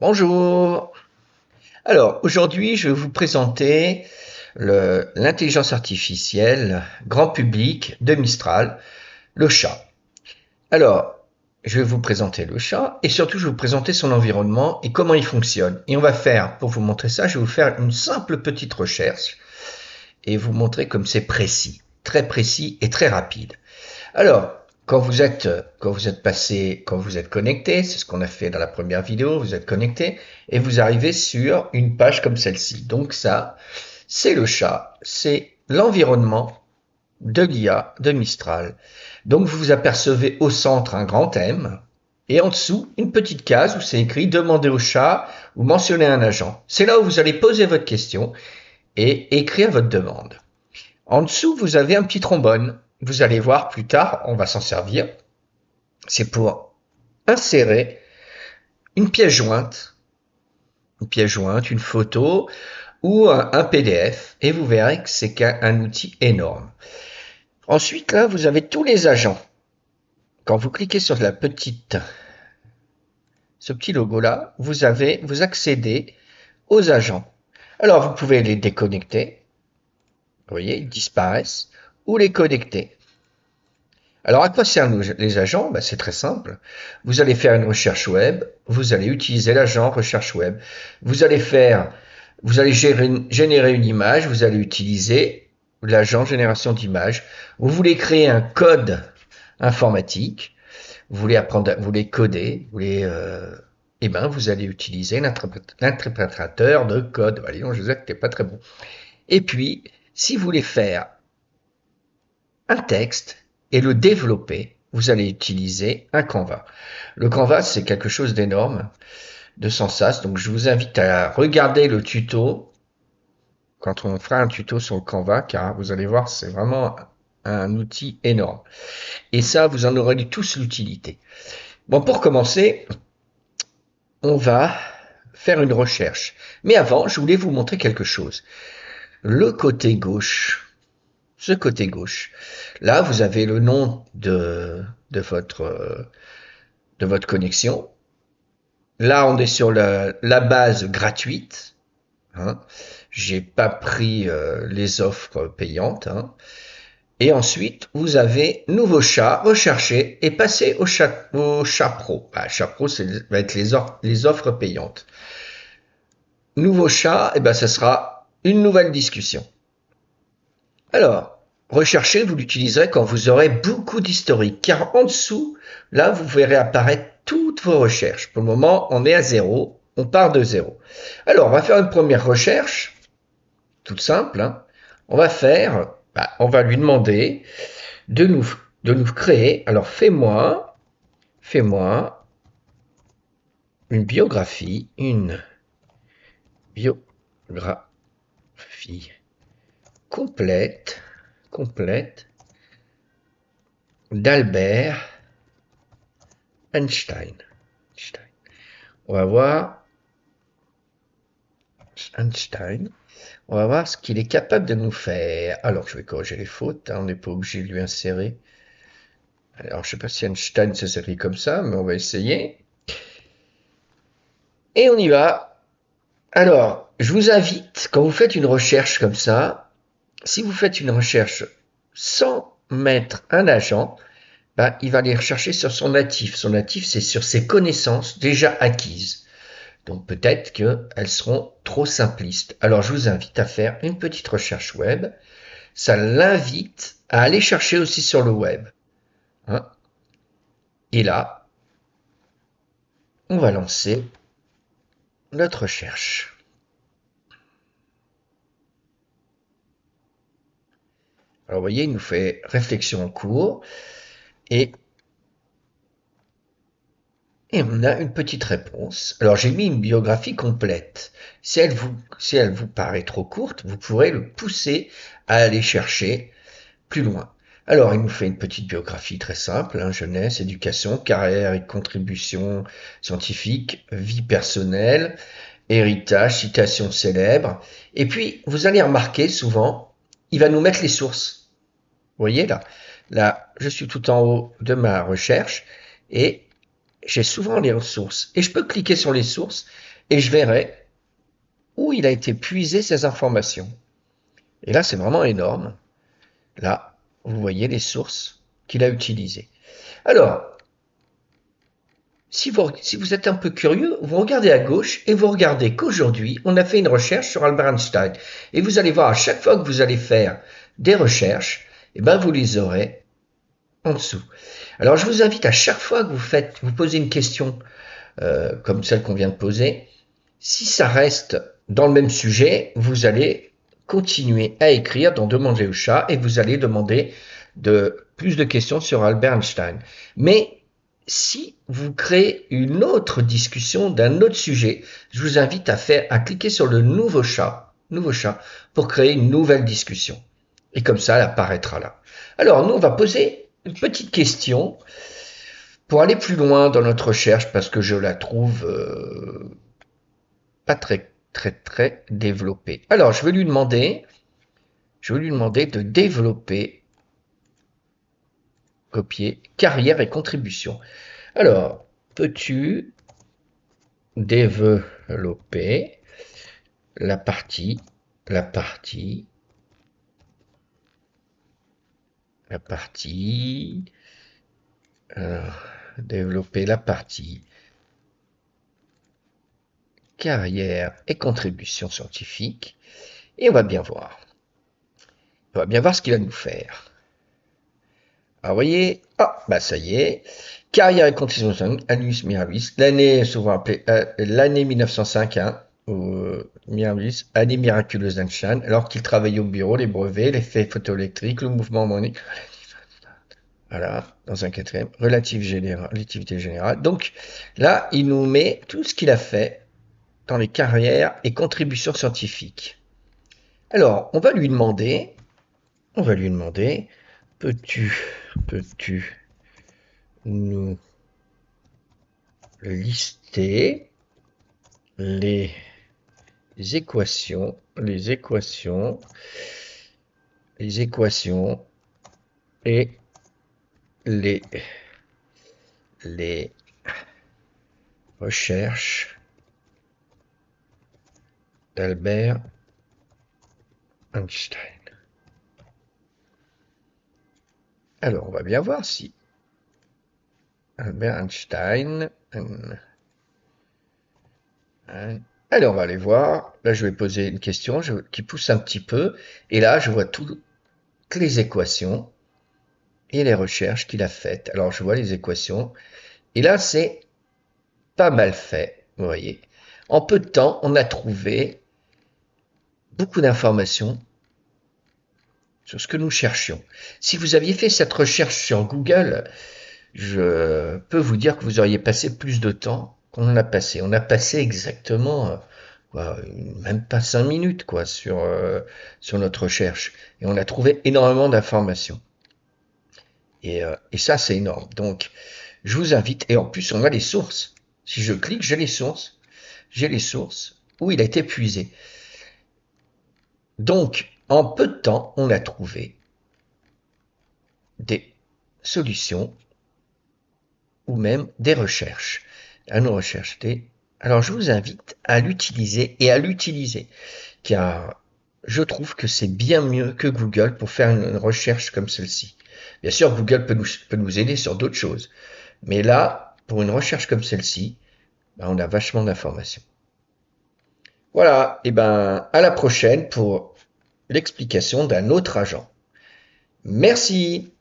Bonjour. Alors, aujourd'hui, je vais vous présenter l'intelligence artificielle grand public de Mistral, le chat. Alors, je vais vous présenter le chat et surtout, je vais vous présenter son environnement et comment il fonctionne. Et on va faire, pour vous montrer ça, je vais vous faire une simple petite recherche et vous montrer comme c'est précis et très rapide. Alors, quand vous êtes connecté, c'est ce qu'on a fait dans la première vidéo, vous êtes connecté et vous arrivez sur une page comme celle-ci. Donc ça, c'est le chat, c'est l'environnement de l'IA de Mistral. Donc vous vous apercevez au centre un grand M et en dessous une petite case où c'est écrit Demandez au chat ou mentionnez un agent. C'est là où vous allez poser votre question et écrire votre demande. En dessous, vous avez un petit trombone. Vous allez voir plus tard, on va s'en servir. C'est pour insérer une pièce jointe, une photo ou un PDF, et vous verrez que c'est un outil énorme. Ensuite, là, vous avez tous les agents. Quand vous cliquez sur ce petit logo-là, vous accédez aux agents. Alors, vous pouvez les déconnecter. Vous voyez, ils disparaissent. Ou les connecter. Alors, à quoi servent les agents? C'est très simple. Vous allez faire une recherche web, vous allez utiliser l'agent recherche web. Vous allez générer une image, vous allez utiliser l'agent génération d'image. Vous voulez créer un code informatique, vous voulez coder, vous allez utiliser l'interprétateur de code. Allez, je vous ai que pas très bon. Et puis, si vous voulez faire un texte et le développer, vous allez utiliser un Canva. Le Canva, c'est quelque chose d'énorme, de sans sas. Donc, je vous invite à regarder le tuto quand on fera un tuto sur le Canva, car vous allez voir, c'est vraiment un outil énorme. Et ça, vous en aurez tous l'utilité. Bon, pour commencer, on va faire une recherche. Mais avant, je voulais vous montrer quelque chose. Le côté gauche, ce côté gauche. Là, vous avez le nom de votre connexion. Là, on est sur la base gratuite. Hein. J'ai pas pris les offres payantes. Hein. Et ensuite, vous avez nouveau chat, rechercher et passer au chat pro. Chat pro, va être les offres payantes. Nouveau chat, ça sera une nouvelle discussion. Alors, rechercher, vous l'utiliserez quand vous aurez beaucoup d'historique, car en dessous, là, vous verrez apparaître toutes vos recherches. Pour le moment, on est à 0, on part de 0. Alors, on va faire une première recherche, toute simple. Hein. On va lui demander de nous créer. Alors, fais-moi une biographie complète d'Albert Einstein. On va voir Einstein. On va voir ce qu'il est capable de nous faire. Alors, je vais corriger les fautes. Hein, on n'est pas obligé de lui insérer. Alors, je ne sais pas si Einstein se s'écrit comme ça, mais on va essayer. Et on y va. Alors, je vous invite, quand vous faites une recherche comme ça, si vous faites une recherche sans mettre un agent, il va aller rechercher sur son natif. Son natif, c'est sur ses connaissances déjà acquises. Donc peut-être qu'elles seront trop simplistes. Alors je vous invite à faire une petite recherche web. Ça l'invite à aller chercher aussi sur le web. Hein. Et là, on va lancer notre recherche. Alors vous voyez, il nous fait réflexion en cours et on a une petite réponse. Alors j'ai mis une biographie complète. Si elle vous paraît trop courte, vous pourrez le pousser à aller chercher plus loin. Alors il nous fait une petite biographie très simple, hein, jeunesse, éducation, carrière et contribution scientifique, vie personnelle, héritage, citation célèbre. Et puis vous allez remarquer souvent, il va nous mettre les sources. Vous voyez là, je suis tout en haut de ma recherche et j'ai souvent les ressources. Et je peux cliquer sur les sources et je verrai où il a été puisé ces informations. Et là, c'est vraiment énorme. Là, vous voyez les sources qu'il a utilisées. Alors, si vous êtes un peu curieux, vous regardez à gauche et vous regardez qu'aujourd'hui, on a fait une recherche sur Albert Einstein. Et vous allez voir, à chaque fois que vous allez faire des recherches, eh ben, vous les aurez en dessous. Alors, je vous invite à chaque fois que vous posez une question comme celle qu'on vient de poser, si ça reste dans le même sujet, vous allez continuer à écrire dans Demander au chat et vous allez demander plus de questions sur Albert Einstein. Mais si vous créez une autre discussion d'un autre sujet, je vous invite à cliquer sur le nouveau chat pour créer une nouvelle discussion. Et comme ça, elle apparaîtra là. Alors, nous, on va poser une petite question pour aller plus loin dans notre recherche parce que je la trouve pas très développée. Alors, je vais lui demander de développer, copier, carrière et contribution. Alors, peux-tu développer la partie, développer la partie carrière et contribution scientifique, et on va bien voir. On va bien voir ce qu'il va nous faire. Alors, vous voyez, bah ça y est, carrière et contribution, Annus Mirabilis, l'année souvent appelée l'année 1905, hein, Mirabilis, année miraculeuse d'Einstein, alors qu'il travaillait au bureau, les brevets, l'effet photoélectrique, le mouvement harmonique, voilà, dans un quatrième, relativité générale. Donc là, il nous met tout ce qu'il a fait dans les carrières et contributions scientifiques. Alors, on va lui demander, peux-tu nous lister les équations et les recherches d'Albert Einstein. Alors, on va bien voir si Albert Einstein. Allez, on va aller voir. Là, je vais poser une question qui pousse un petit peu. Et là, je vois toutes les équations et les recherches qu'il a faites. Alors, je vois les équations. Et là, c'est pas mal fait, vous voyez. En peu de temps, on a trouvé beaucoup d'informations sur ce que nous cherchions. Si vous aviez fait cette recherche sur Google, je peux vous dire que vous auriez passé plus de temps qu'on en a passé. On a passé exactement, même pas 5 minutes, sur notre recherche. Et on a trouvé énormément d'informations. Et ça, c'est énorme. Donc, je vous invite, et en plus, on a les sources. Si je clique, j'ai les sources où il a été puisé. Donc, en peu de temps, on a trouvé des solutions ou même des recherches. À nos recherches. Alors, je vous invite à l'utiliser car je trouve que c'est bien mieux que Google pour faire une recherche comme celle-ci. Bien sûr, Google peut nous aider sur d'autres choses. Mais là, pour une recherche comme celle-ci, on a vachement d'informations. Voilà, et à la prochaine pour l'explication d'un autre agent. Merci.